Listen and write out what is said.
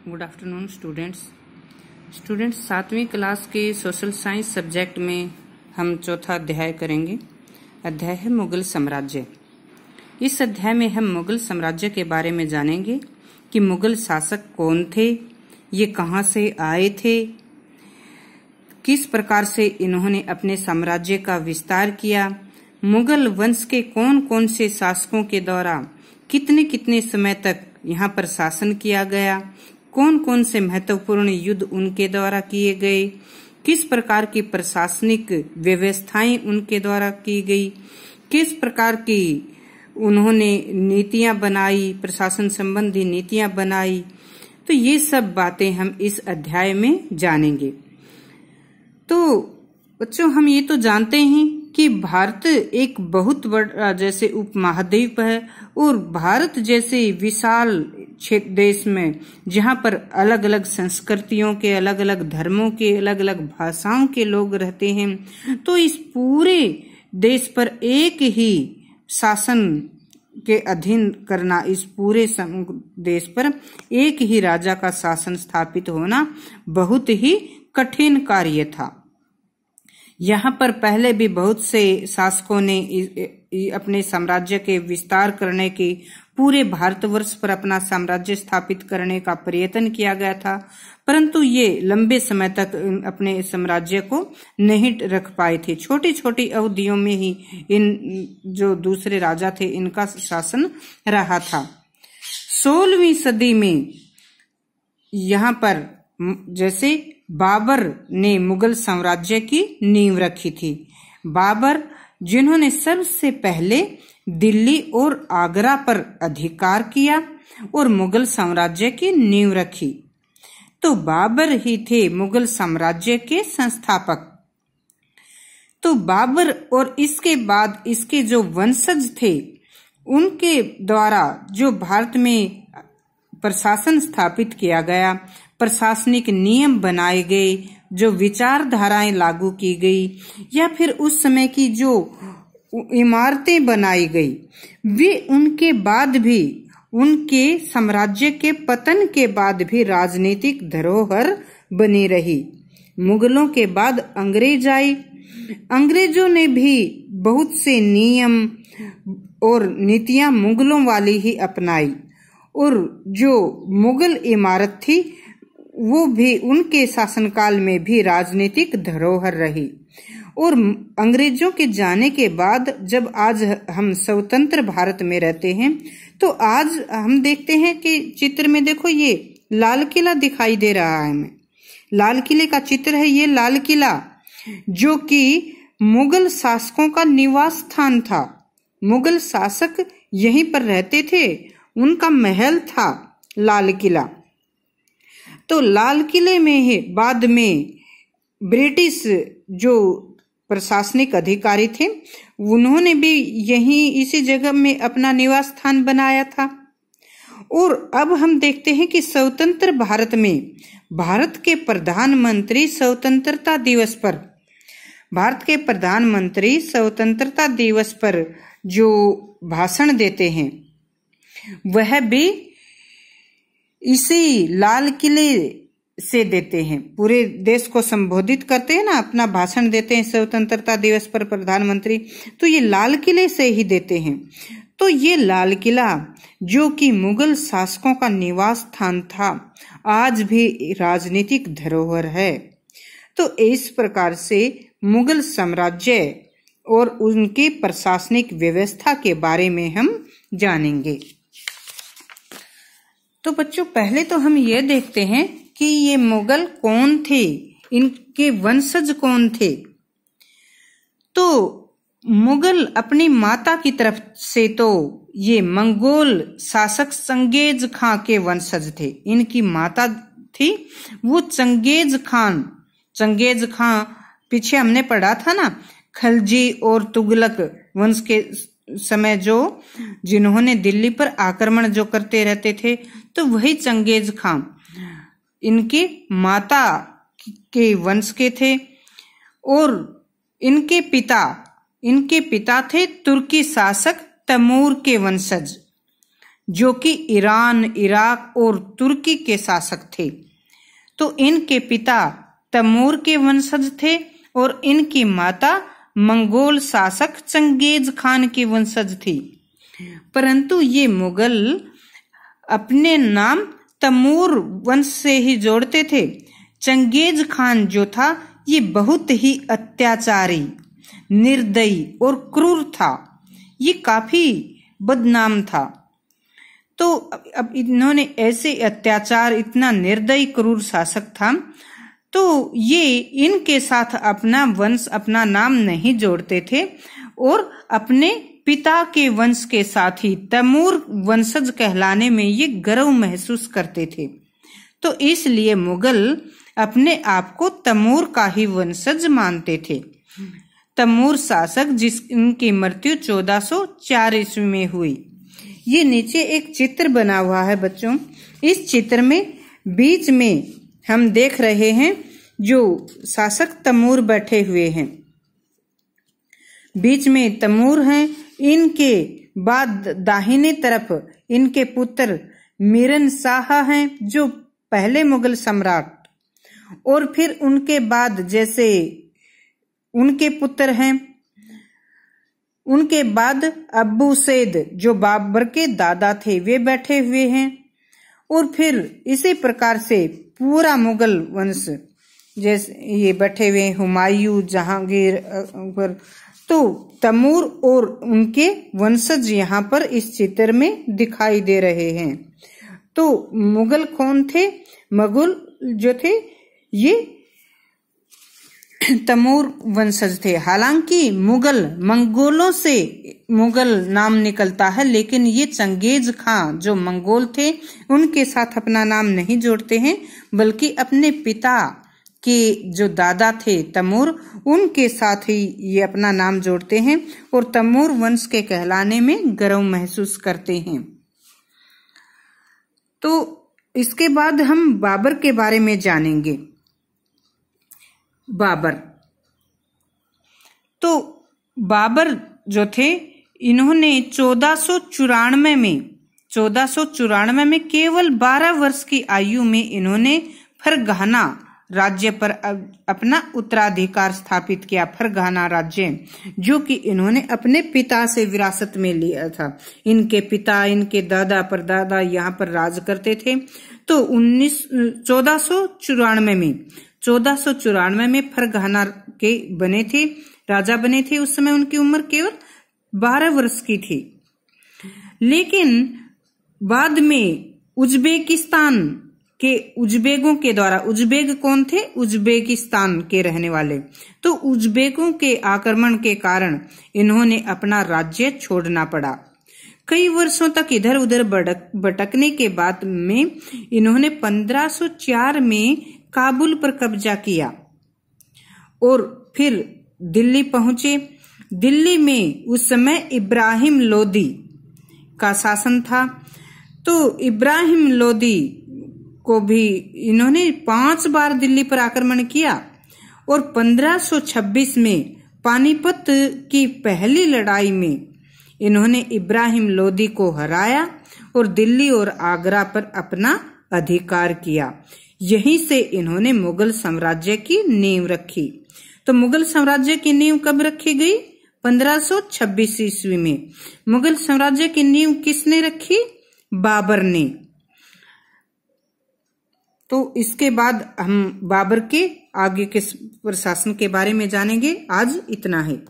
Good afternoon students 7वीं class के social science subject में हम चौथा अध्याय करेंगे। अध्याय है मुगल साम्राज्य। इस अध्याय में हम मुगल साम्राज्य के बारे में जानेंगे कि मुगल शासक कौन थे, ये कहां से आए थे, किस प्रकार से इन्होंने अपने साम्राज्य का विस्तार किया, मुगल वंश के कौन कौन से शासकों के द्वारा कितने कितने समय तक यहाँ पर शासन किया गया, कौन कौन से महत्वपूर्ण युद्ध उनके द्वारा किए गए, किस प्रकार की प्रशासनिक व्यवस्थाएं उनके द्वारा की गई, किस प्रकार की उन्होंने नीतियां बनाई, प्रशासन संबंधी नीतियां बनाई। तो ये सब बातें हम इस अध्याय में जानेंगे। तो बच्चों, हम ये तो जानते हैं कि भारत एक बहुत बड़ा जैसे उपमहाद्वीप है और भारत जैसे विशाल देश में जहाँ पर अलग अलग संस्कृतियों के, अलग अलग धर्मों के, अलग अलग भाषाओं के लोग रहते हैं, तो इस पूरे देश पर एक ही शासन के अधीन करना, इस पूरे देश पर एक ही राजा का शासन स्थापित होना बहुत ही कठिन कार्य था। यहाँ पर पहले भी बहुत से शासकों ने अपने साम्राज्य के विस्तार करने की, पूरे भारतवर्ष पर अपना साम्राज्य स्थापित करने का प्रयत्न किया गया था, परंतु ये लंबे समय तक अपने साम्राज्य को नहीं रख पाए थे। छोटी छोटी अवधियों में ही इन जो दूसरे राजा थे इनका शासन रहा था। 16वीं सदी में यहाँ पर जैसे बाबर ने मुगल साम्राज्य की नींव रखी थी। बाबर जिन्होंने सबसे पहले दिल्ली और आगरा पर अधिकार किया और मुगल साम्राज्य की नींव रखी, तो बाबर ही थे मुगल साम्राज्य के संस्थापक। तो बाबर और इसके बाद इसके जो वंशज थे उनके द्वारा जो भारत में प्रशासन स्थापित किया गया, प्रशासनिक नियम बनाए गए, जो विचारधाराएं लागू की गई, या फिर उस समय की जो इमारतें बनाई गई, वे उनके बाद भी, उनके साम्राज्य के पतन के बाद भी राजनीतिक धरोहर बनी रही। मुगलों के बाद अंग्रेज आए, अंग्रेजों ने भी बहुत से नियम और नीतियां मुगलों वाली ही अपनाई, और जो मुगल इमारत थी वो भी उनके शासनकाल में भी राजनीतिक धरोहर रही। और अंग्रेजों के जाने के बाद जब आज हम स्वतंत्र भारत में रहते हैं, तो आज हम देखते हैं कि चित्र में देखो ये लाल किला दिखाई दे रहा है हमें। लाल किले का चित्र है ये लाल किला, जो कि मुगल शासकों का निवास स्थान था। मुगल शासक यहीं पर रहते थे, उनका महल था लाल किला। तो लाल किले में ही बाद में ब्रिटिश जो प्रशासनिक अधिकारी थे उन्होंने भी यहीं इसी जगह में अपना निवास स्थान बनाया था। और अब हम देखते हैं कि स्वतंत्र भारत में भारत के प्रधानमंत्री स्वतंत्रता दिवस पर, भारत के प्रधानमंत्री स्वतंत्रता दिवस पर जो भाषण देते हैं वह भी इसी लाल किले से देते हैं। पूरे देश को संबोधित करते हैं ना, अपना भाषण देते हैं स्वतंत्रता दिवस पर प्रधानमंत्री, तो ये लाल किले से ही देते हैं। तो ये लाल किला जो कि मुगल शासकों का निवास स्थान था, आज भी राजनीतिक धरोहर है। तो इस प्रकार से मुगल साम्राज्य और उनकी प्रशासनिक व्यवस्था के बारे में हम जानेंगे। तो बच्चों, पहले तो हम ये देखते हैं कि ये मुगल कौन थे, इनके वंशज कौन थे। तो मुगल अपनी माता की तरफ से तो ये मंगोल शासक चंगेज खां के वंशज थे। इनकी माता थी वो चंगेज खां, पीछे हमने पढ़ा था ना, खलजी और तुगलक वंश के समय जो जिन्होंने दिल्ली पर आक्रमण जो करते रहते थे, तो वही चंगेज खां इनके माता के वंश के थे। और इनके पिता थे तुर्की शासक तैमूर के वंशज। जो कि ईरान, इराक और तुर्की के शासक थे। तो इनके पिता तैमूर के वंशज थे और इनकी माता मंगोल शासक चंगेज खान की वंशज थी। परंतु ये मुगल अपने नाम तैमूर वंश से ही जोड़ते थे। चंगेज खान जो था ये बहुत ही अत्याचारी, निर्दयी और क्रूर था। ये काफी बदनाम था। तो अब इन्होंने ऐसे अत्याचार, इतना निर्दयी क्रूर शासक था, तो ये इनके साथ अपना वंश, अपना नाम नहीं जोड़ते थे और अपने पिता के वंश के साथ ही तैमूर वंशज कहलाने में ये गर्व महसूस करते थे। तो इसलिए मुगल अपने आप को तैमूर का ही वंशज मानते थे। तैमूर शासक जिनकी मृत्यु 1404 ईस्वी में हुई। ये नीचे एक चित्र बना हुआ है बच्चों। इस चित्र में बीच में हम देख रहे हैं जो शासक तैमूर बैठे हुए हैं। बीच में तैमूर हैं, इनके बाद दाहिने तरफ इनके पुत्र मीरन शाह हैं जो पहले मुगल सम्राट, और फिर उनके बाद जैसे उनके पुत्र हैं, उनके बाद अब्बू सैद जो बाबर के दादा थे वे बैठे हुए हैं, और फिर इसी प्रकार से पूरा मुगल वंश जैसे ये बैठे हुए हुमायूं, जहांगीर अकबर। तो तैमूर और उनके वंशज यहाँ पर इस चित्र में दिखाई दे रहे हैं। तो मुगल कौन थे? मुगल जो थे ये तैमूर वंशज थे। हालांकि मुगल, मंगोलों से मुगल नाम निकलता है, लेकिन ये चंगेज खां जो मंगोल थे उनके साथ अपना नाम नहीं जोड़ते हैं, बल्कि अपने पिता के जो दादा थे तैमूर, उनके साथ ही ये अपना नाम जोड़ते हैं और तैमूर वंश के कहलाने में गर्व महसूस करते हैं। तो इसके बाद हम बाबर के बारे में जानेंगे। बाबर, तो बाबर जो थे इन्होंने 1494 में केवल 12 वर्ष की आयु में इन्होंने फरगना राज्य पर अपना उत्तराधिकार स्थापित किया। फरगना राज्य जो कि इन्होंने अपने पिता से विरासत में लिया था। इनके पिता, इनके दादा परदादा यहाँ पर राज करते थे। तो 1494 में फरगना के बने थे, राजा बने थे। उस समय उनकी उम्र केवल 12 वर्ष की थी। लेकिन बाद में उज्बेकिस्तान के उज्बेगों के द्वारा, उज्बेग कौन थे? उज्बेकिस्तान के रहने वाले। तो उज्बेगों के आक्रमण के कारण इन्होंने अपना राज्य छोड़ना पड़ा। कई वर्षों तक इधर उधर भटकने के बाद में इन्होंने 1504 में काबुल पर कब्जा किया और फिर दिल्ली पहुंचे। दिल्ली में उस समय इब्राहिम लोदी का शासन था। तो इब्राहिम लोदी को भी इन्होंने 5 बार दिल्ली पर आक्रमण किया और 1526 में पानीपत की पहली लड़ाई में इन्होंने इब्राहिम लोदी को हराया और दिल्ली और आगरा पर अपना अधिकार किया। यहीं से इन्होंने मुगल साम्राज्य की नींव रखी। तो मुगल साम्राज्य की नींव कब रखी गई? 1526 ईस्वी में। मुगल साम्राज्य की नींव किसने रखी? बाबर ने। तो इसके बाद हम बाबर के आगे के प्रशासन के बारे में जानेंगे। आज इतना है।